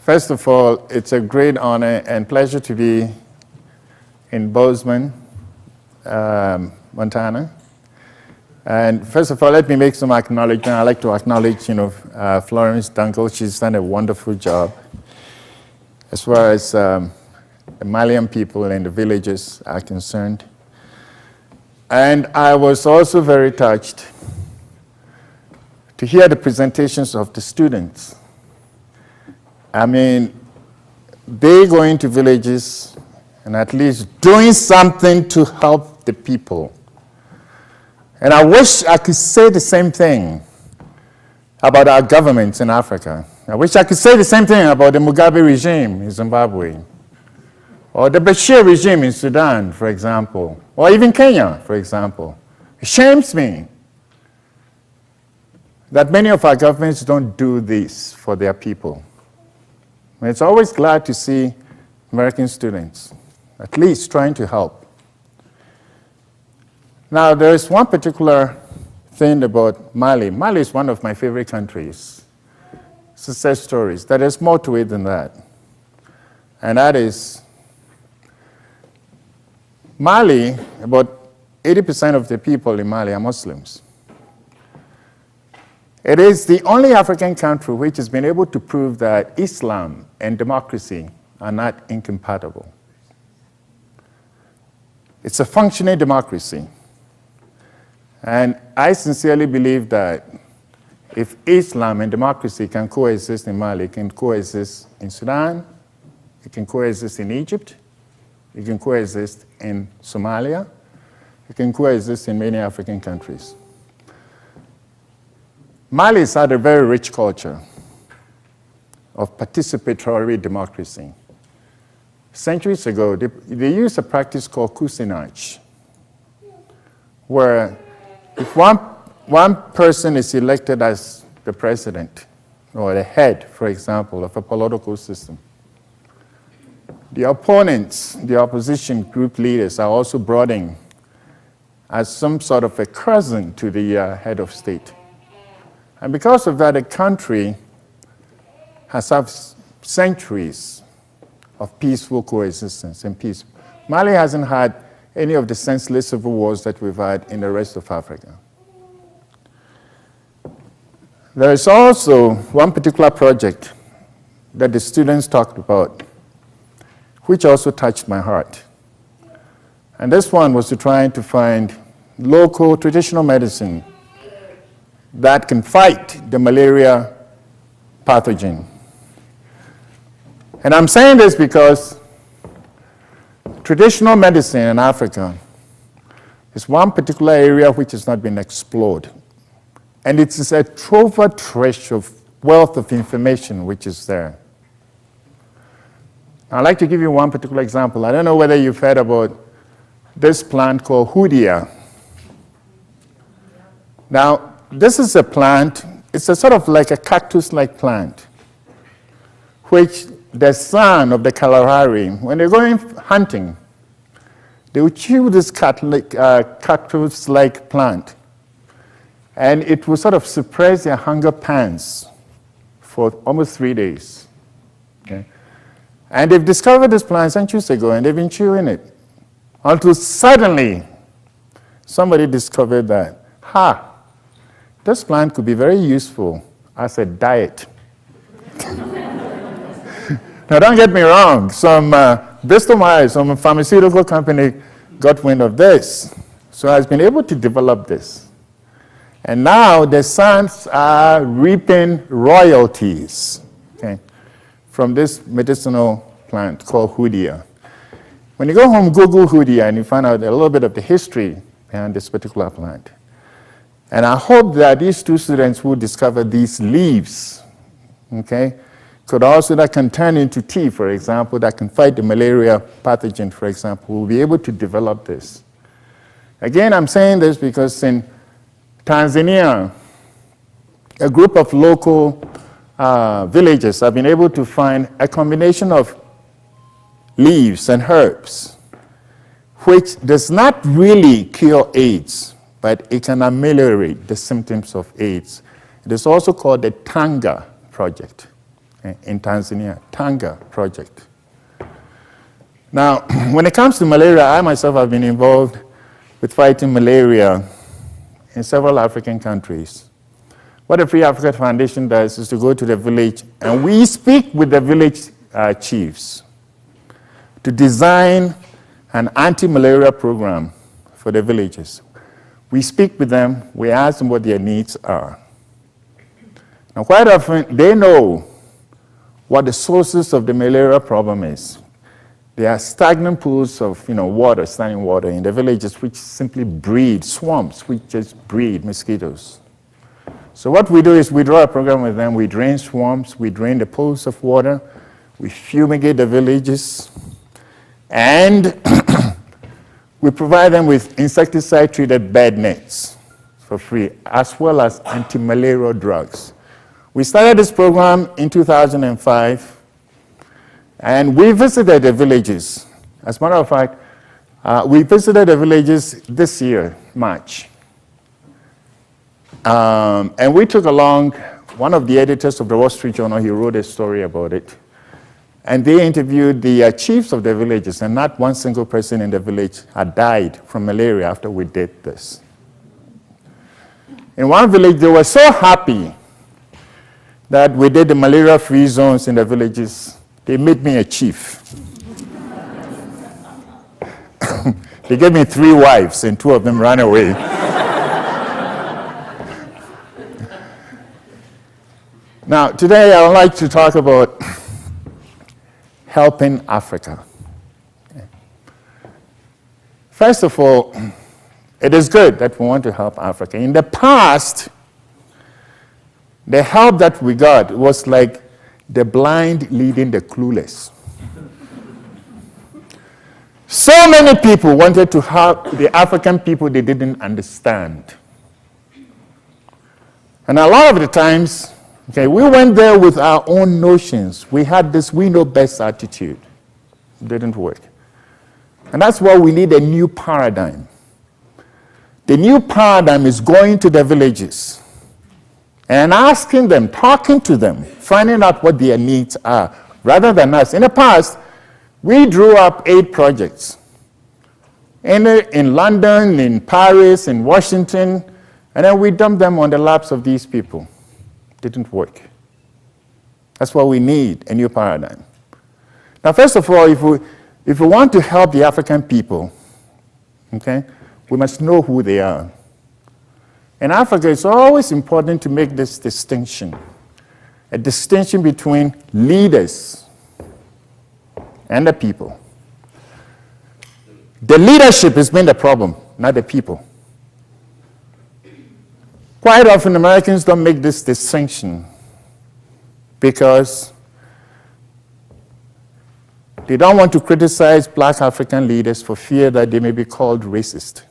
First of all, it's a great honor and pleasure to be in Bozeman, Montana. And first of all, let me make some acknowledgement. I'd like to acknowledge, Florence Dunkel. She's done a wonderful job as far as the Malian people and the villages are concerned. And I was also very touched to hear the presentations of the students. I mean, they go into villages and at least doing something to help the people. And I wish I could say the same thing about our governments in Africa. I wish I could say the same thing about the Mugabe regime in Zimbabwe, or the Bashir regime in Sudan, for example, or even Kenya, for example. It shames me that many of our governments don't do this for their people. It's always glad to see American students at least trying to help. Now, there is one particular thing about Mali. Mali is one of my favorite countries. Success stories. There is more to it than that. And that is, Mali, about 80% of the people in Mali are Muslims. It is the only African country which has been able to prove that Islam and democracy are not incompatible. It's a functioning democracy. And I sincerely believe that if Islam and democracy can coexist in Mali, it can coexist in Sudan, it can coexist in Egypt, it can coexist in Somalia, it can coexist in many African countries. Mali has had a very rich culture of participatory democracy. Centuries ago, they used a practice called cousinage, where if one person is elected as the president or the head, for example, of a political system, the opponents, the opposition group leaders are also brought in as some sort of a cousin to the head of state. And because of that, the country has had centuries of peaceful coexistence and peace. Mali hasn't had any of the senseless civil wars that we've had in the rest of Africa. There is also one particular project that the students talked about, which also touched my heart. And this one was to try to find local traditional medicine that can fight the malaria pathogen. And I'm saying this because traditional medicine in Africa is one particular area which has not been explored. And it is a trove of treasure of wealth of information which is there. I'd like to give you one particular example. I don't know whether you've heard about this plant called Hoodia. Now, this is a plant, it's a sort of like a cactus-like plant, which the son of the Kalahari, when they're going hunting, they will chew this cactus-like plant, and it will sort of suppress their hunger pangs for almost 3 days. Okay? And they've discovered this plant centuries ago, and they've been chewing it, until suddenly somebody discovered that, this plant could be very useful as a diet. Now, don't get me wrong. Some Bristol Myers, some pharmaceutical company, got wind of this, so has been able to develop this. And now the sons are reaping royalties, okay, from this medicinal plant called Hoodia. When you go home, Google Hoodia, and you find out a little bit of the history behind this particular plant. And I hope that these two students who discovered these leaves, okay, could also, that can turn into tea, for example, that can fight the malaria pathogen, for example, will be able to develop this. Again, I'm saying this because in Tanzania, a group of local villagers have been able to find a combination of leaves and herbs, which does not really cure AIDS, but it can ameliorate the symptoms of AIDS. It is also called the Tanga Project. in Tanzania, Tanga project. Now, when it comes to malaria, I myself have been involved with fighting malaria in several African countries. What the Free Africa Foundation does is to go to the village, and we speak with the village chiefs to design an anti-malaria program for the villages. We speak with them, we ask them what their needs are. Now, quite often, they know what the sources of the malaria problem is. There are stagnant pools of water, standing water in the villages which simply breed, swamps which just breed mosquitoes. So what we do is we draw a program with them, we drain swamps, we drain the pools of water, we fumigate the villages, and we provide them with insecticide-treated bed nets for free, as well as anti-malarial drugs. We started this program in 2005, and we visited the villages. As a matter of fact, we visited the villages this year, March. And we took along one of the editors of the Wall Street Journal. He wrote a story about it. And they interviewed the chiefs of the villages, and not one single person in the village had died from malaria after we did this. In one village, they were so happy that we did the malaria-free zones in the villages, they made me a chief. They gave me 3 wives, and 2 of them ran away. Now, today I would like to talk about helping Africa. First of all, it is good that we want to help Africa. In the past, the help that we got was like the blind leading the clueless. So many people wanted to help the African people they didn't understand. And a lot of the times, we went there with our own notions. We had this we know best attitude. It didn't work. And that's why we need a new paradigm. The new paradigm is going to the villages and asking them, talking to them, finding out what their needs are, rather than us. In the past, we drew up 8 projects in London, in Paris, in Washington, and then we dumped them on the laps of these people. Didn't work. That's why we need a new paradigm. Now, first of all, if we want to help the African people, we must know who they are. In Africa, it's always important to make this distinction, a distinction between leaders and the people. The leadership has been the problem, not the people. Quite often, Americans don't make this distinction because they don't want to criticize black African leaders for fear that they may be called racist.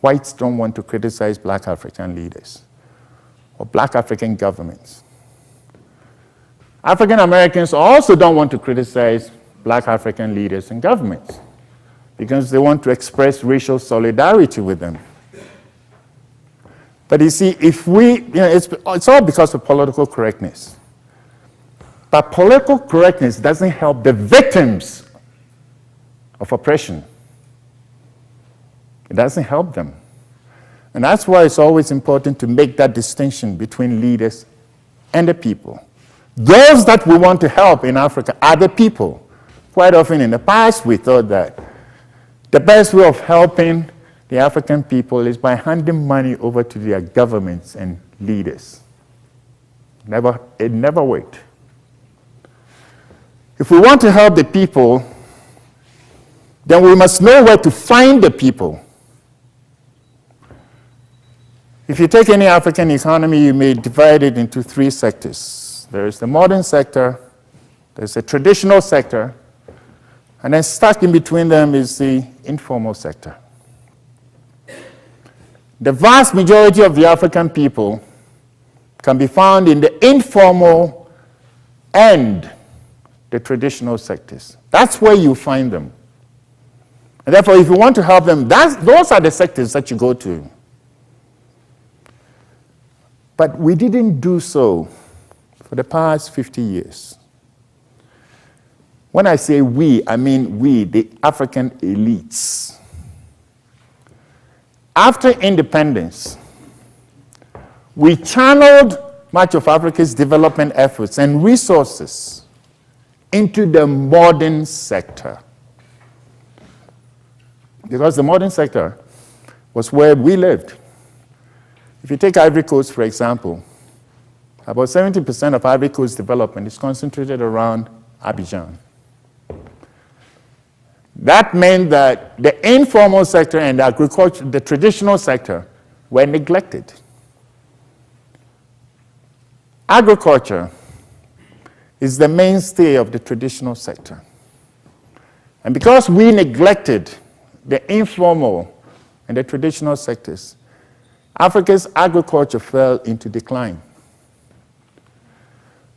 Whites don't want to criticize black African leaders or black African governments. African Americans also don't want to criticize black African leaders and governments because they want to express racial solidarity with them. But you see, if it's all because of political correctness. But political correctness doesn't help the victims of oppression. It doesn't help them. And that's why it's always important to make that distinction between leaders and the people. Those that we want to help in Africa are the people. Quite often in the past, we thought that the best way of helping the African people is by handing money over to their governments and leaders. It never worked. If we want to help the people, then we must know where to find the people. If you take any African economy, you may divide it into 3 sectors. There is the modern sector, there's the traditional sector, and then stuck in between them is the informal sector. The vast majority of the African people can be found in the informal and the traditional sectors. That's where you find them. And therefore, if you want to help them, those are the sectors that you go to. But we didn't do so for the past 50 years. When I say we, I mean we, the African elites. After independence, we channeled much of Africa's development efforts and resources into the modern sector. Because the modern sector was where we lived. If you take Ivory Coast, for example, about 70% of Ivory Coast development is concentrated around Abidjan. That meant that the informal sector and the agriculture, the traditional sector, were neglected. Agriculture is the mainstay of the traditional sector. And because we neglected the informal and the traditional sectors, Africa's agriculture fell into decline.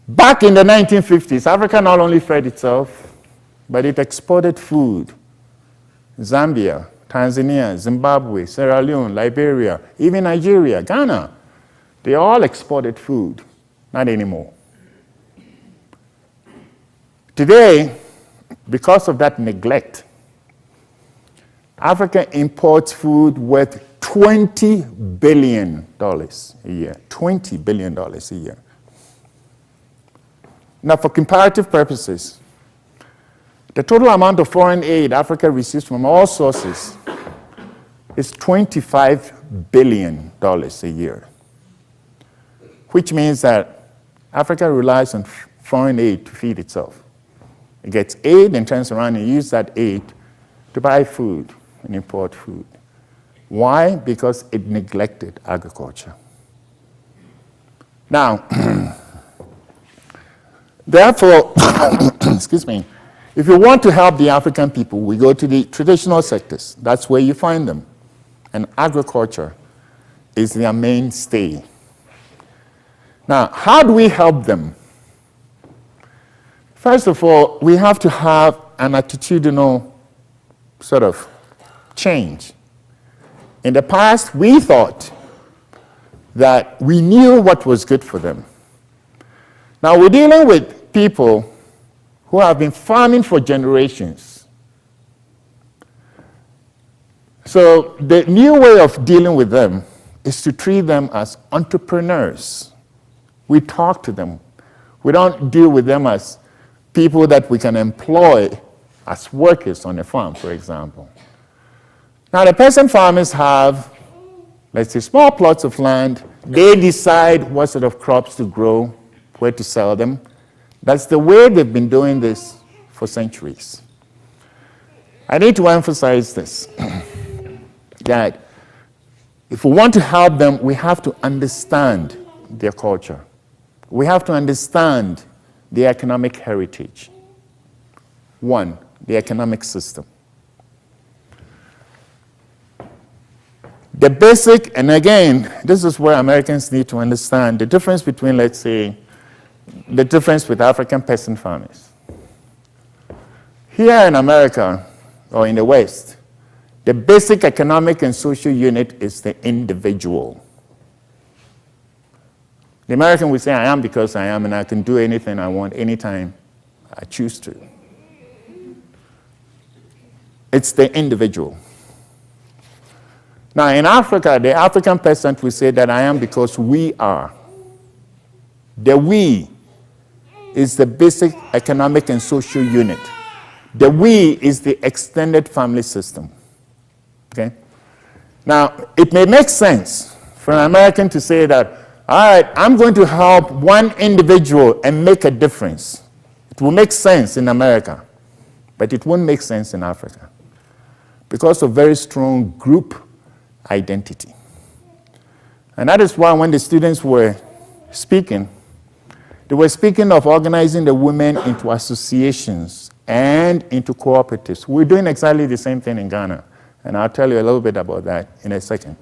Back in the 1950s, Africa not only fed itself, but it exported food. Zambia, Tanzania, Zimbabwe, Sierra Leone, Liberia, even Nigeria, Ghana, they all exported food. Not anymore. Today, because of that neglect, Africa imports food worth $20 billion a year. $20 billion a year. Now, for comparative purposes, the total amount of foreign aid Africa receives from all sources is $25 billion a year, which means that Africa relies on foreign aid to feed itself. It gets aid and turns around and uses that aid to buy food and import food. Why? Because it neglected agriculture. Now, therefore, excuse me, if you want to help the African people, we go to the traditional sectors. That's where you find them. And agriculture is their mainstay. Now, how do we help them? First of all, we have to have an attitudinal sort of change. In the past, we thought that we knew what was good for them. Now, we're dealing with people who have been farming for generations. So the new way of dealing with them is to treat them as entrepreneurs. We talk to them. We don't deal with them as people that we can employ as workers on a farm, for example. Now, the peasant farmers have, let's say, small plots of land. They decide what sort of crops to grow, where to sell them. That's the way they've been doing this for centuries. I need to emphasize this, that if we want to help them, we have to understand their culture. We have to understand the economic heritage. One, the economic system. The basic, and again, this is where Americans need to understand the difference between, let's say, the difference with African peasant farmers. Here in America, or in the West, the basic economic and social unit is the individual. The American will say, I am because I am, and I can do anything I want anytime I choose to. It's the individual. Now, in Africa, the African peasant will say that I am because we are. The we is the basic economic and social unit. The we is the extended family system. Okay? Now, it may make sense for an American to say that, all right, I'm going to help one individual and make a difference. It will make sense in America, but it won't make sense in Africa because of very strong group identity. And that is why when the students were speaking, they were speaking of organizing the women into associations and into cooperatives. We're doing exactly the same thing in Ghana, and I'll tell you a little bit about that in a second.